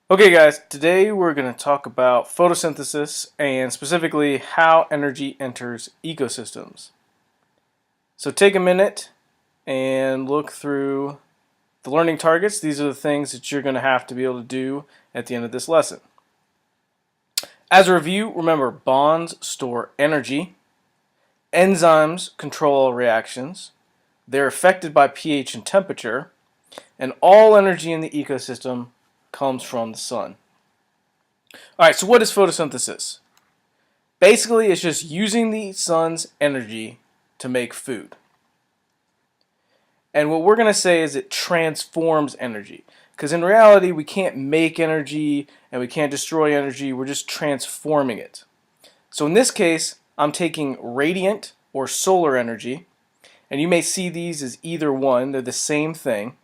Okay guys, today we're going to talk about photosynthesis and specifically how energy enters ecosystems. So take a minute and look through the learning targets. These are the things that you're going to have to be able to do at the end of this lesson. As a review, remember bonds store energy, enzymes control all reactions, they're affected by pH and temperature, and all energy in the ecosystem comes from the sun. Alright, so what is photosynthesis? Basically, it's just using the sun's energy to make food. And what we're going to say is it transforms energy. Because in reality, we can't make energy and we can't destroy energy. We're just transforming it. So in this case, I'm taking radiant or solar energy. And you may see these as either one. They're the same thing.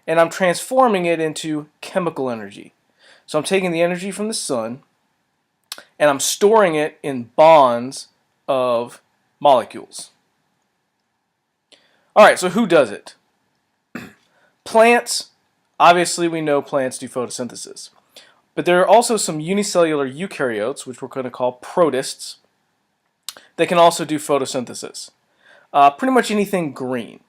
And I'm transforming it into chemical energy. So I'm taking the energy from the sun and I'm storing it in bonds of molecules. Alright, so who does it? Plants. Obviously we know plants do photosynthesis. But there are also some unicellular eukaryotes, which we're going to call protists, that can also do photosynthesis. Pretty much anything green.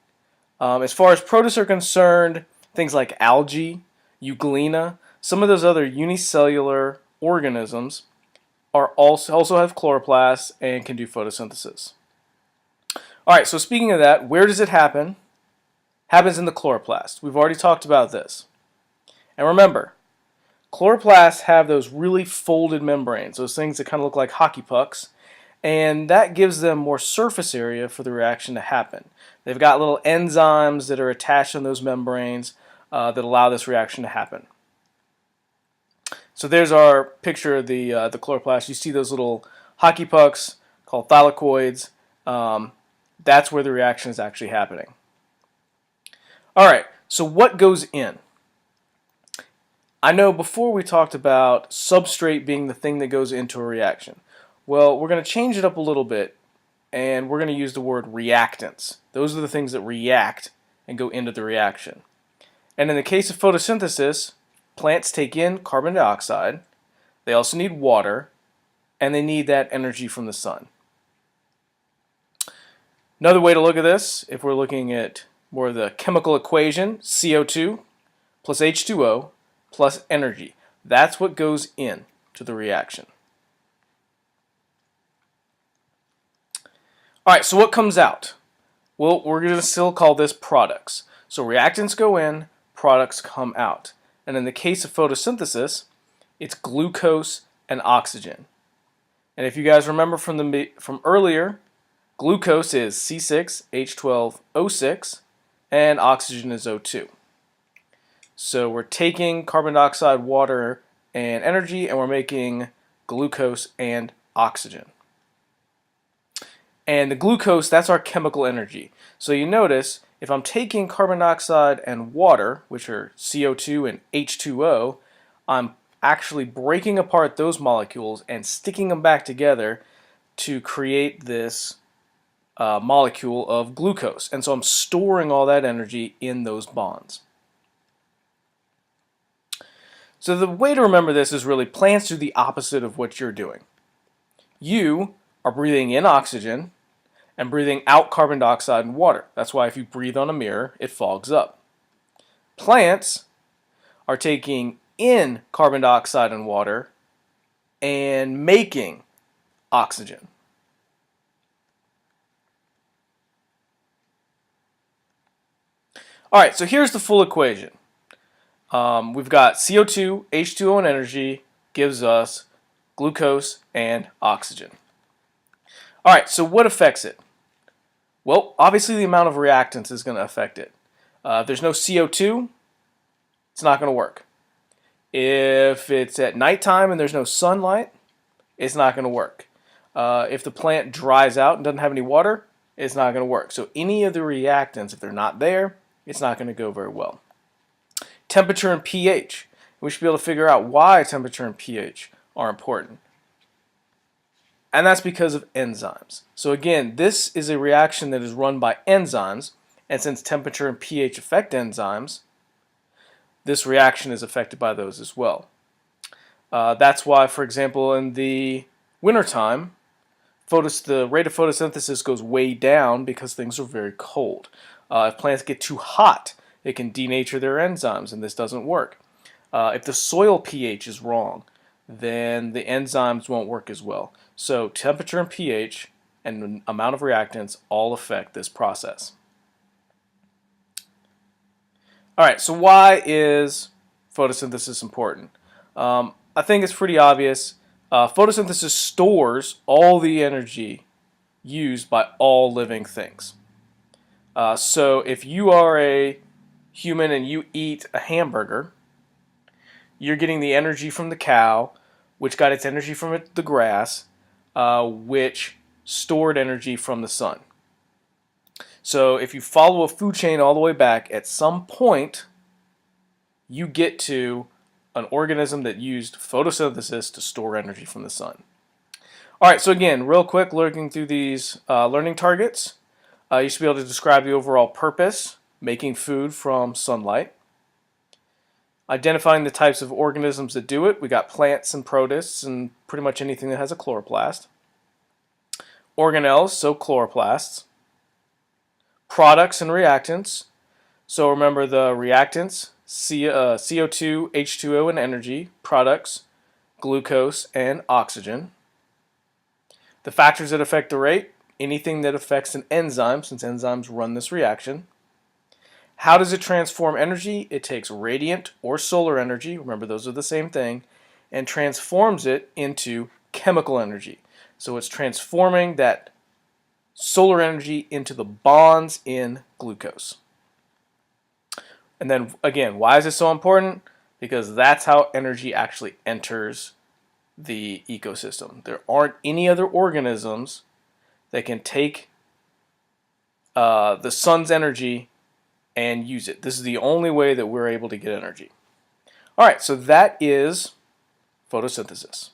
As far as protists are concerned, things like algae, euglena, some of those other unicellular organisms are also have chloroplasts and can do photosynthesis. Alright, so speaking of that, where does it happen? Happens in the chloroplast. We've already talked about this. And remember, chloroplasts have those really folded membranes, those things that kind of look like hockey pucks, and that gives them more surface area for the reaction to happen. They've got little enzymes that are attached on those membranes that allow this reaction to happen. So there's our picture of the chloroplast. You see those little hockey pucks called thylakoids. That's where the reaction is actually happening. Alright, so what goes in? I know before we talked about substrate being the thing that goes into a reaction. Well, we're going to change it up a little bit and we're going to use the word reactants. Those are the things that react and go into the reaction. And in the case of photosynthesis, plants take in carbon dioxide, they also need water, and they need that energy from the sun. Another way to look at this, if we're looking at more of the chemical equation, CO2 plus H2O plus energy. That's what goes in to the reaction. Alright, so what comes out? Well, we're going to still call this products. So reactants go in, products come out. And in the case of photosynthesis, it's glucose and oxygen. And if you guys remember from earlier, glucose is C6H12O6 and oxygen is O2. So we're taking carbon dioxide, water, and energy and we're making glucose and oxygen. And the glucose, that's our chemical energy. So you notice, if I'm taking carbon dioxide and water, which are CO2 and H2O, I'm actually breaking apart those molecules and sticking them back together to create this molecule of glucose. And so I'm storing all that energy in those bonds. So the way to remember this is really plants do the opposite of what you're doing. You are breathing in oxygen and breathing out carbon dioxide and water. That's why if you breathe on a mirror, it fogs up. Plants are taking in carbon dioxide and water and making oxygen. Alright, so here's the full equation. We've got CO2, H2O, and energy gives us glucose and oxygen. Alright, so what affects it? Well, obviously the amount of reactants is going to affect it. If there's no CO2, it's not going to work. If it's at nighttime and there's no sunlight, it's not going to work. If the plant dries out and doesn't have any water, it's not going to work. So any of the reactants, if they're not there, it's not going to go very well. Temperature and pH. We should be able to figure out why temperature and pH are important. And that's because of enzymes. So again, this is a reaction that is run by enzymes, and since temperature and pH affect enzymes, this reaction is affected by those as well. That's why, for example, in the wintertime, the rate of photosynthesis goes way down because things are very cold. If plants get too hot, it can denature their enzymes, and this doesn't work. If the soil pH is wrong, then the enzymes won't work as well. So temperature and pH and the amount of reactants all affect this process. All right, so why is photosynthesis important? I think it's pretty obvious. Photosynthesis stores all the energy used by all living things. So if you are a human and you eat a hamburger, you're getting the energy from the cow, which got its energy from the grass, which stored energy from the sun. So if you follow a food chain all the way back, at some point you get to an organism that used photosynthesis to store energy from the sun. All right, so again, real quick, looking through these learning targets, you should be able to describe the overall purpose, making food from sunlight. Identifying the types of organisms that do it. We got plants and protists and pretty much anything that has a chloroplast. Organelles, so chloroplasts. Products and reactants. So remember the reactants, CO2, H2O, and energy. Products, glucose and oxygen. The factors that affect the rate, anything that affects an enzyme, since enzymes run this reaction. How does it transform energy? It takes radiant or solar energy, remember those are the same thing, and transforms it into chemical energy. So it's transforming that solar energy into the bonds in glucose. And then again, why is this so important? Because that's how energy actually enters the ecosystem. There aren't any other organisms that can take the sun's energy and use it. This is the only way that we're able to get energy. All right, so that is photosynthesis.